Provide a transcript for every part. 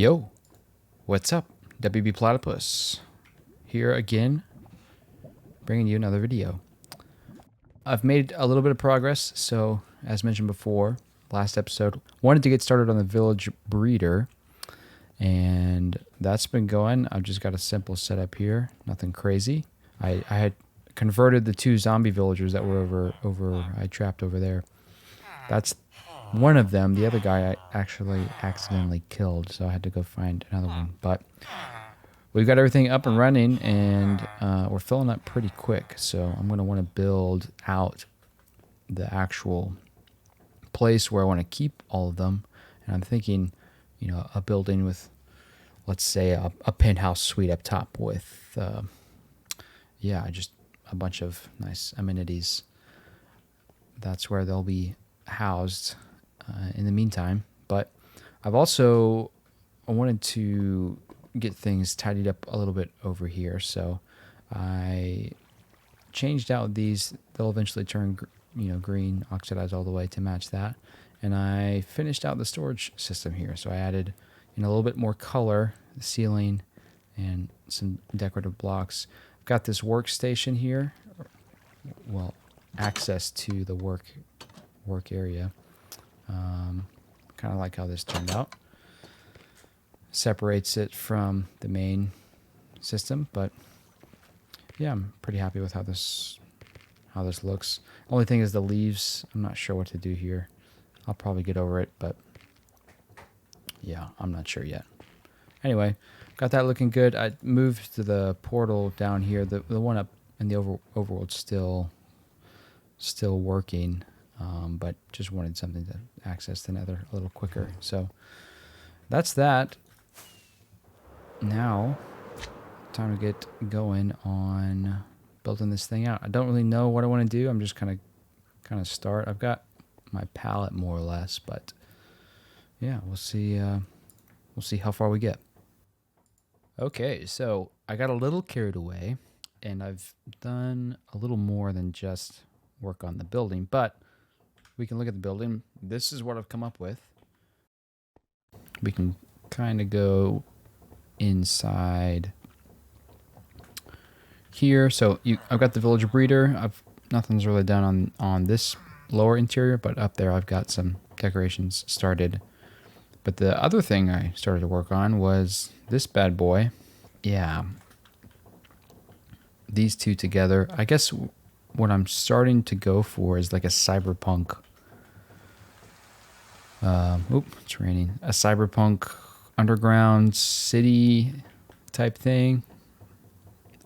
Yo, what's up? WB Platypus here again, bringing you another video. I've made a little bit of progress, so as mentioned before, last episode, wanted to get started on the village breeder, and that's been going. I've just got a simple setup here, nothing crazy. I had converted the 2 zombie villagers that were I trapped over there. That's one of them. The other guy I actually accidentally killed, so I had to go find another one. But we've got everything up and running, and we're filling up pretty quick. So I'm going to want to build out the actual place where I want to keep all of them. And I'm thinking, a building with, let's say, a penthouse suite up top with, just a bunch of nice amenities. That's where they'll be housed in the meantime. But I've also wanted to get things tidied up a little bit over here, so I changed out these. They'll eventually turn green, oxidized all the way to match that, and I finished out the storage system here. So I added a little bit more color, the ceiling, and some decorative blocks. I've got this workstation here, well, access to the work area. Kind of like how this turned out. Separates it from the main system, but yeah, I'm pretty happy with how this looks. Only thing is the leaves. I'm not sure what to do here. I'll probably get over it, but yeah, I'm not sure yet. Anyway, got that looking good. I moved to the portal down here. The one up in the overworld's still working. But just wanted something to access the nether a little quicker. So that's that. Now, time to get going on building this thing out. I don't really know what I want to do. I'm just kind of start. I've got my palette more or less, but yeah, we'll see. We'll see how far we get. Okay, so I got a little carried away, and I've done a little more than just work on the building, but we can look at the building. This is what I've come up with. We can kind of go inside here. So I've got the village breeder. Nothing's really done on this lower interior, but up there I've got some decorations started. But the other thing I started to work on was this bad boy. Yeah. These two together. I guess what I'm starting to go for is like a cyberpunk. It's raining. A cyberpunk underground city type thing.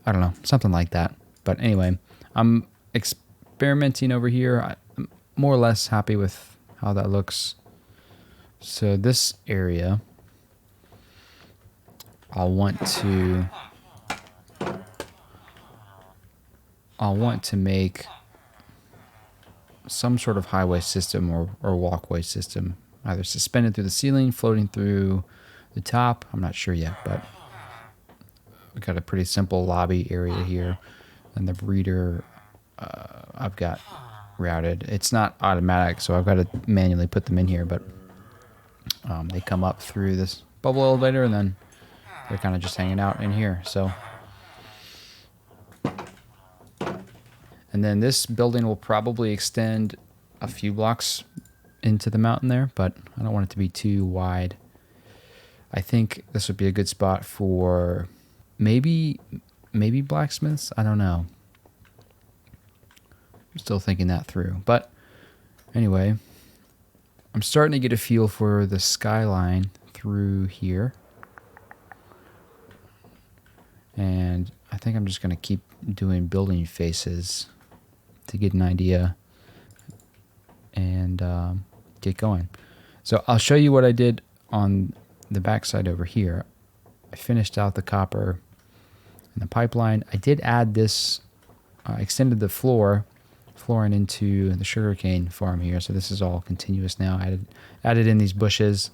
I don't know, something like that. But anyway, I'm experimenting over here. I'm more or less happy with how that looks. So this area, I'll want to make some sort of highway system or walkway system, either suspended through the ceiling, floating through the top. I'm not sure yet, but we got a pretty simple lobby area here, and the breeder I've got routed. It's not automatic, so I've got to manually put them in here, but they come up through this bubble elevator, and then they're kind of just hanging out in here. So. And then this building will probably extend a few blocks into the mountain there, but I don't want it to be too wide. I think this would be a good spot for maybe blacksmiths. I don't know. I'm still thinking that through. But anyway, I'm starting to get a feel for the skyline through here. And I think I'm just going to keep doing building faces to get an idea and get going. So I'll show you what I did on the backside over here. I finished out the copper and the pipeline. I did add this, extended the flooring into the sugarcane farm here. So this is all continuous now. I added in these bushes.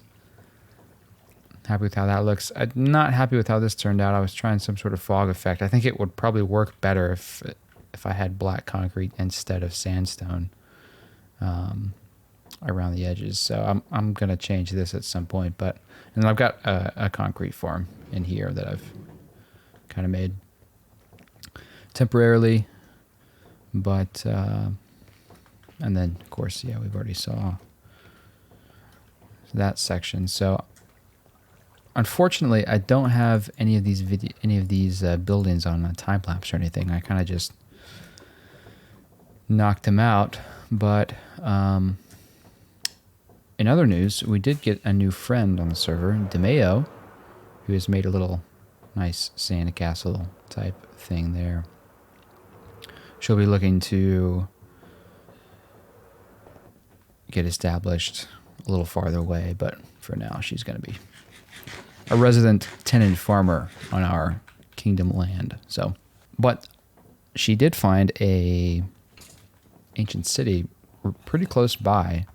Happy with how that looks. I'm not happy with how this turned out. I was trying some sort of fog effect. I think it would probably work better if I had black concrete instead of sandstone. around the edges. So I'm gonna change this at some point, but and I've got a concrete form in here that I've kind of made temporarily, but and then of course, yeah, we've already saw that section. So unfortunately, I don't have any of these buildings on a time lapse or anything. I kind of just knocked them out. But in other news, we did get a new friend on the server, DeMeo, who has made a little nice Santa Castle type thing there. She'll be looking to get established a little farther away, but for now she's going to be a resident tenant farmer on our kingdom land. So, but she did find a ancient city pretty close by,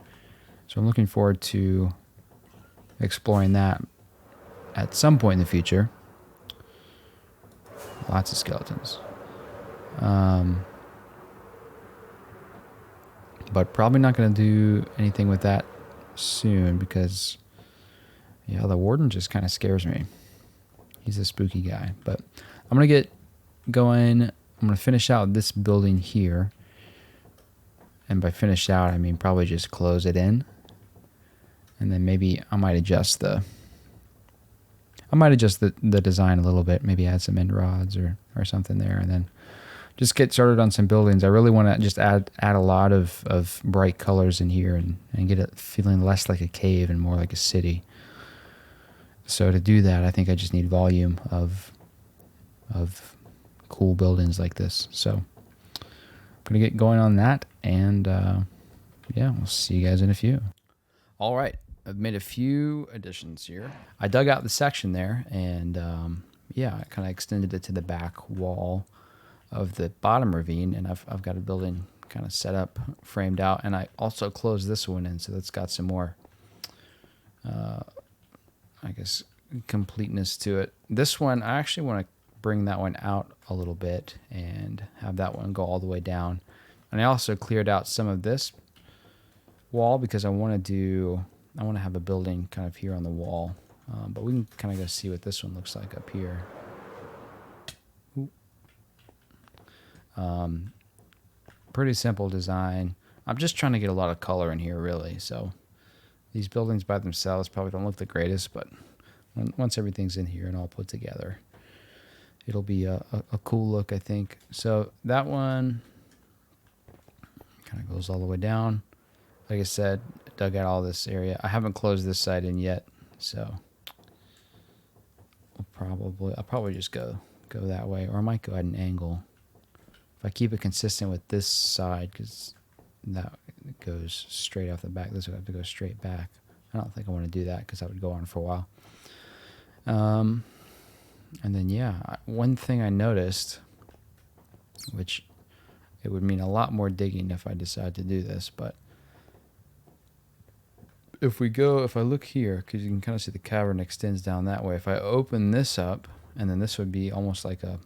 so I'm looking forward to exploring that at some point in the future. Lots of skeletons. But probably not going to do anything with that soon because, yeah, the warden just kind of scares me. He's a spooky guy. But I'm going to get going. I'm going to finish out this building here. And by finish out, I mean probably just close it in. And then maybe I might adjust the design a little bit. Maybe add some end rods or something there. And then just get started on some buildings. I really want to just add a lot of bright colors in here and get it feeling less like a cave and more like a city. So to do that, I think I just need volume of cool buildings like this. So I'm going to get going on that, and yeah, we'll see you guys in a few. All right, I've made a few additions here. I dug out the section there, and yeah, I kind of extended it to the back wall of the bottom ravine, and I've got a building kind of set up, framed out, and I also closed this one in, so that's got some more, I guess, completeness to it. This one, I actually want to bring that one out a little bit and have that one go all the way down. And I also cleared out some of this wall because I want to have a building kind of here on the wall, but we can kind of go see what this one looks like up here. Pretty simple design. I'm just trying to get a lot of color in here, really. So these buildings by themselves probably don't look the greatest, but once everything's in here and all put together, it'll be a cool look, I think. So that one kind of goes all the way down. Like I said, dug out all this area. I haven't closed this side in yet, so I'll probably just go that way, or I might go at an angle. If I keep it consistent with this side, because that goes straight off the back, this would have to go straight back. I don't think I want to do that because that would go on for a while. And then, yeah, one thing I noticed, which it would mean a lot more digging if I decide to do this, but if I look here, because you can kind of see the cavern extends down that way. If I open this up, and then this would be almost like a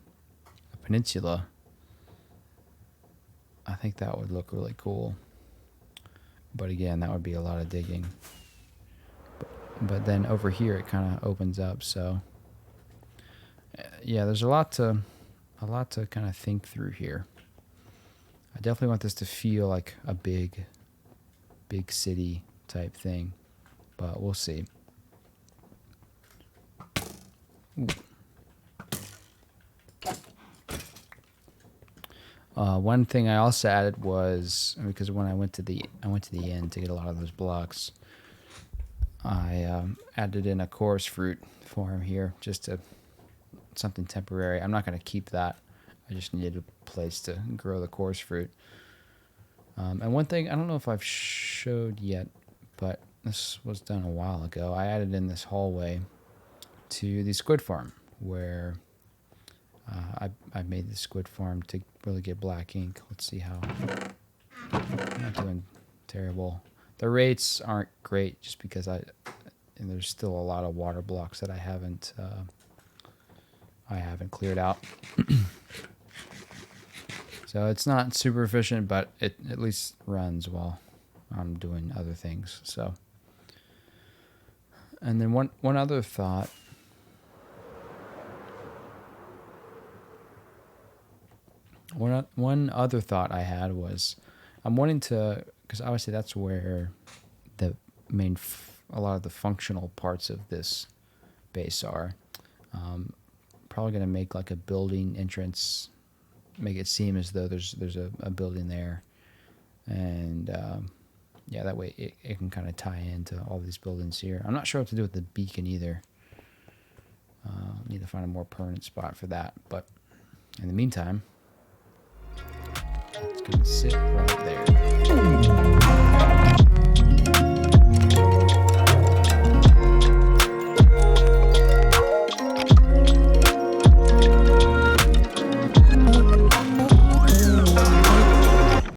peninsula, I think that would look really cool. But again, that would be a lot of digging. But then over here, it kind of opens up. So yeah, there's a lot to kind of think through here. I definitely want this to feel like a big city type thing, but we'll see. Ooh. One thing I also added was, because when I went to the end to get a lot of those blocks, I added in a chorus fruit form here, just something temporary. I'm not going to keep that. I just needed a place to grow the chorus fruit. And one thing, I don't know if I've showed yet, but this was done a while ago. I added in this hallway to the squid farm, where I made the squid farm to really get black ink. Let's see how. I'm not doing terrible. The rates aren't great just because and there's still a lot of water blocks that I haven't cleared out. So it's not super efficient, but it at least runs well I'm doing other things. So, and then one other thought. One other thought I had was, I'm wanting to, because obviously that's where the main a lot of the functional parts of this base are. Probably going to make like a building entrance, make it seem as though there's a building there, and yeah, that way it can kind of tie into all these buildings here. I'm not sure what to do with the beacon either. Need to find a more permanent spot for that, but in the meantime, it's going to sit right there.